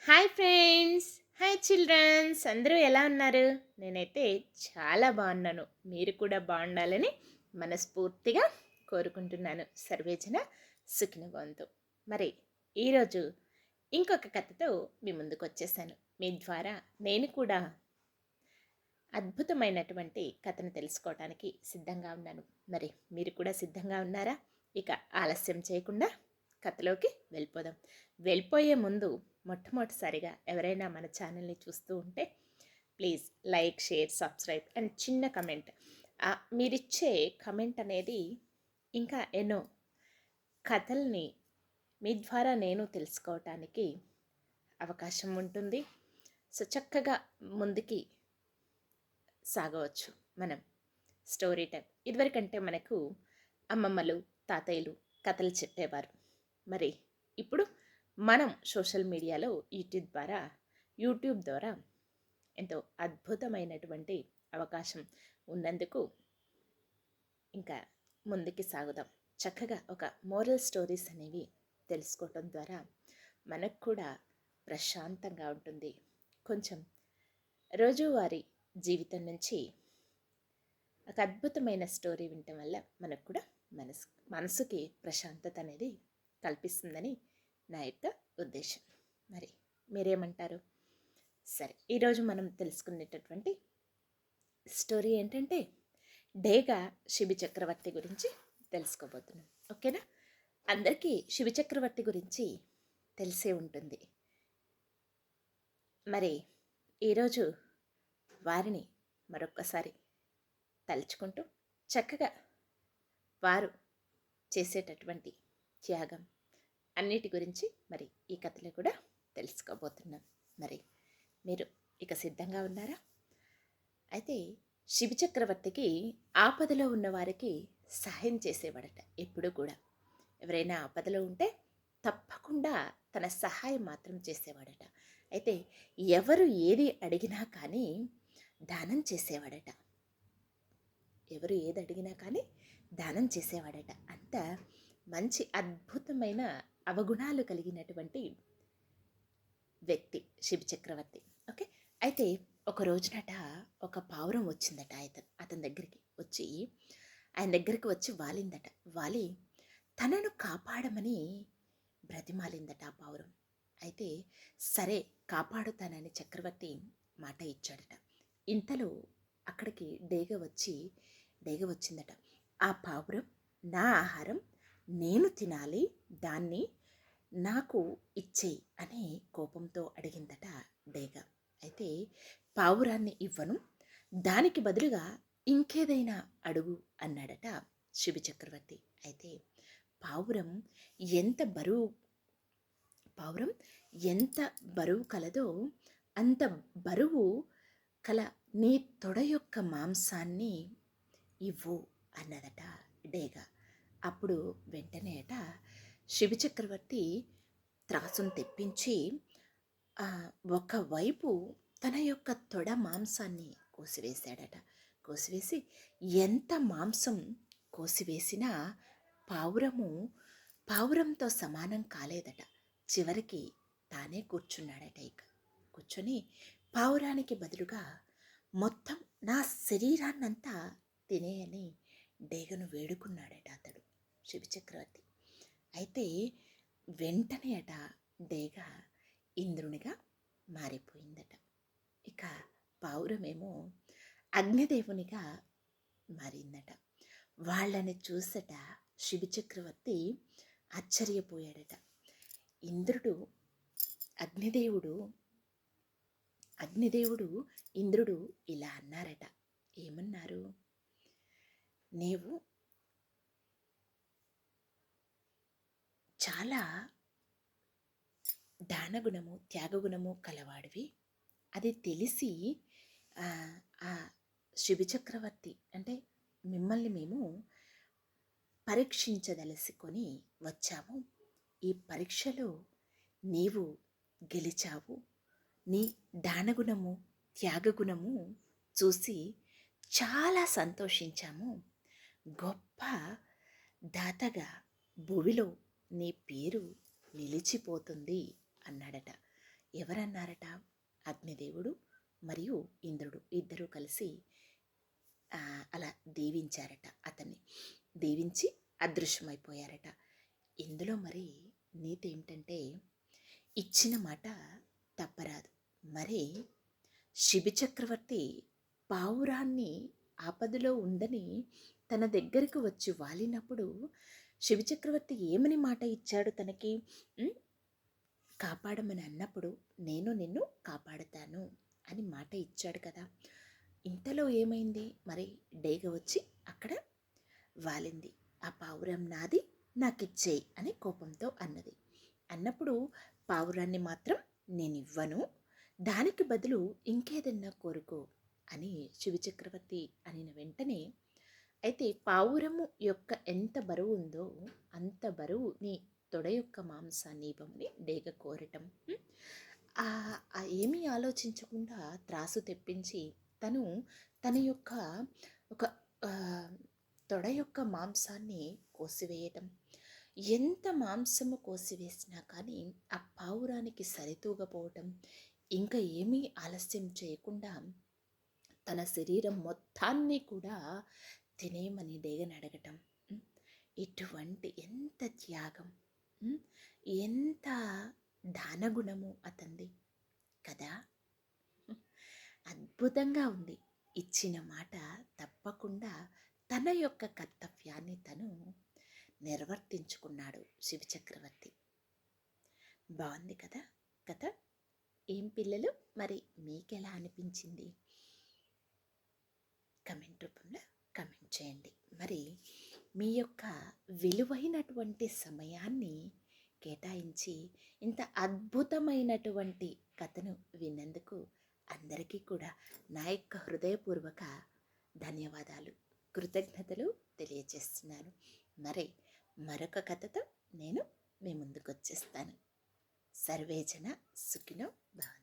Hi friends! Hi children's! అందరూ ఎలా ఉన్నారు? నేనైతే చాలా బాగున్నాను. మీరు కూడా బాగుండాలని మనస్ఫూర్తిగా కోరుకుంటున్నాను. సర్వేజన సుఖినో భవంతు. మరి ఈరోజు ఇంకొక కథతో మీ ముందుకు వచ్చేసాను. మీ ద్వారా నేను కూడా అద్భుతమైనటువంటి కథను తెలుసుకోవడానికి సిద్ధంగా ఉన్నాను. మరి మీరు కూడా సిద్ధంగా ఉన్నారా? ఇక ఆలస్యం చేయకుండా కథలోకి వెళ్ళిపోదాం. వెళ్ళిపోయే ముందు మొట్టమొదటిసారిగా ఎవరైనా మన ఛానల్ని చూస్తూ ఉంటే please like, share, subscribe and చిన్న కమెంట్. మీరిచ్చే కమెంట్ అనేది ఇంకా ఎన్నో కథల్ని మీ ద్వారా నేను తెలుసుకోవటానికి అవకాశం ఉంటుంది. సో చక్కగా ముందుకి సాగవచ్చు మనం. స్టోరీ టైం ఇదివరకంటే మనకు అమ్మమ్మలు, తాతయ్యలు కథలు చెప్పేవారు. మరి ఇప్పుడు మనం సోషల్ మీడియాలో యూట్యూబ్ ద్వారా ఎంతో అద్భుతమైనటువంటి అవకాశం ఉన్నందుకు ఇంకా ముందుకి సాగుదాం. చక్కగా ఒక మోరల్ స్టోరీస్ అనేవి తెలుసుకోవటం ద్వారా మనకు కూడా ప్రశాంతంగా ఉంటుంది. కొంచెం రోజువారీ జీవితం నుంచి ఒక అద్భుతమైన స్టోరీ వినటం వల్ల మనకు కూడా మనసుకి ప్రశాంతత అనేది కల్పిస్తుందని నా యొక్క ఉద్దేశం. మరి మీరేమంటారు? సరే, ఈరోజు మనం తెలుసుకునేటటువంటి స్టోరీ ఏంటంటే డేగా శిబి చక్రవర్తి గురించి తెలుసుకోబోతున్నాం. ఓకేనా? అందరికీ శిబి చక్రవర్తి గురించి తెలిసే ఉంటుంది. మరి ఈరోజు వారిని మరొక్కసారి తలుచుకుంటూ చక్కగా వారు చేసేటటువంటి త్యాగం అన్నిటి గురించి మరి ఈ కథలో కూడా తెలుసుకోబోతున్నాం. మరి మీరు ఇక సిద్ధంగా ఉన్నారా? అయితే శిబి చక్రవర్తికి ఆపదలో ఉన్న వారికి సహాయం చేసేవాడట. ఎప్పుడూ కూడా ఎవరైనా ఆపదలో ఉంటే తప్పకుండా తన సహాయం మాత్రం చేసేవాడట. అయితే ఎవరు ఏది అడిగినా కానీ దానం చేసేవాడట. ఎవరు ఏది అడిగినా కానీ దానం చేసేవాడట. అంత మంచి అద్భుతమైన అవగుణాలు కలిగినటువంటి వ్యక్తి శిబి చక్రవర్తి. ఓకే, అయితే ఒక రోజునట ఒక పావురం వచ్చిందట. అతని దగ్గరికి ఆయన దగ్గరికి వచ్చి వాలిందట. వాలి తనను కాపాడమని బ్రతిమాలిందట ఆ పావురం. అయితే సరే కాపాడుతానని చక్రవర్తి మాట ఇచ్చాడట. ఇంతలో అక్కడికి డేగ వచ్చిందట. ఆ పావురం నా ఆహారం నేను తినాలి, దాన్ని నాకు ఇచ్చేయి అని కోపంతో అడిగిందట డేగ. అయితే పావురాన్ని ఇవ్వను, దానికి బదులుగా ఇంకేదైనా అడుగు అన్నాడట శిబి చక్రవర్తి. అయితే పావురం ఎంత బరువు కలదో అంత బరువు కల నీ తొడ యొక్క మాంసాన్ని ఇవ్వు అన్నదట డేగ. అప్పుడు వెంటనే శిబి చక్రవర్తి త్రాసును తెప్పించి ఒకవైపు తన యొక్క తొడ మాంసాన్ని కోసివేశాడట. కోసివేసి ఎంత మాంసం కోసివేసినా పావురంతో సమానం కాలేదట. చివరికి తానే కూర్చున్నాడట. కూర్చొని పావురానికి బదులుగా మొత్తం నా శరీరాన్నంతా తినేయని డేగను వేడుకున్నాడట అతడు శిబి చక్రవర్తి. అయితే వెంటనే డేగ ఇంద్రునిగా మారిపోయిందట. ఇక పావురమేమో అగ్నిదేవునిగా మారిందట. వాళ్ళని చూసట శిబి చక్రవర్తి ఆశ్చర్యపోయాడట. అగ్నిదేవుడు ఇంద్రుడు ఇలా అన్నారట. ఏమన్నారు? నీవు చాలా దానగుణము, త్యాగగుణము కలవాడివి. అది తెలిసి ఆ శిబి చక్రవర్తి అంటే మిమ్మల్ని మేము పరీక్షించదలుసుకొని వచ్చాము. ఈ పరీక్షలో నీవు గెలిచావు. నీ దానగుణము, త్యాగగుణము చూసి చాలా సంతోషించాము. గొప్ప దాతగా భూమిలో నీ పేరు నిలిచిపోతుంది అన్నాడట. ఎవరన్నారట? అగ్నిదేవుడు మరియు ఇంద్రుడు ఇద్దరూ కలిసి అలా దీవించారట అతన్ని. దీవించి అదృశ్యమైపోయారట. ఇందులో మరి నీతి ఏమిటంటే, ఇచ్చిన మాట తప్పరాదు. మరి శిబి చక్రవర్తి పావురాన్ని ఆపదలో ఉందని తన దగ్గరకు వచ్చి వాలినప్పుడు శిబి చక్రవర్తి ఏమని మాట ఇచ్చాడు తనకి? కాపాడమని అన్నప్పుడు నేను నిన్ను కాపాడుతాను అని మాట ఇచ్చాడు కదా. ఇంతలో ఏమైంది మరి? డేగ వచ్చి అక్కడ వాలింది. ఆ పావురం నాది, నాకిచ్చేయి అని కోపంతో అన్నది. అన్నప్పుడు పావురాన్ని మాత్రం నేనివ్వను, దానికి బదులు ఇంకేదన్నా కోరుకో అని శివ చక్రవర్తి అనిన వెంటనే, అయితే పావురము యొక్క ఎంత బరువు ఉందో అంత బరువు నీ తొడ యొక్క మాంసాన్ని ఇవ్వమని డేగ కోరటం. ఏమీ ఆలోచించకుండా త్రాసు తెప్పించి తన యొక్క ఒక తొడ యొక్క మాంసాన్ని కోసివేయటం. ఎంత మాంసము కోసివేసినా కానీ ఆ పావురానికి సరితూగపోవటం. ఇంకా ఏమీ ఆలస్యం చేయకుండా తన శరీరం మొత్తాన్ని కూడా తినేయమని డేగని అడగటం. ఇటువంటి ఎంత త్యాగం, ఎంత దానగుణము అతంది కదా. అద్భుతంగా ఉంది. ఇచ్చిన మాట తప్పకుండా తన యొక్క కర్తవ్యాన్ని తను నిర్వర్తించుకున్నాడు శివచక్రవర్తి. బాగుంది కదా కథ. ఏం పిల్లలు, మరి మీకెలా అనిపించింది? కమెంట్ రూపంలో కమెంట్ చేయండి. మరి మీ యొక్క విలువైనటువంటి సమయాన్ని కేటాయించి ఇంత అద్భుతమైనటువంటి కథను విన్నందుకు అందరికీ కూడా నా యొక్క హృదయపూర్వక ధన్యవాదాలు, కృతజ్ఞతలు తెలియజేస్తున్నాను. మరి మరొక కథతో నేను మీ ముందుకు వచ్చేస్తాను. సర్వేజన సుఖినో భవంతు.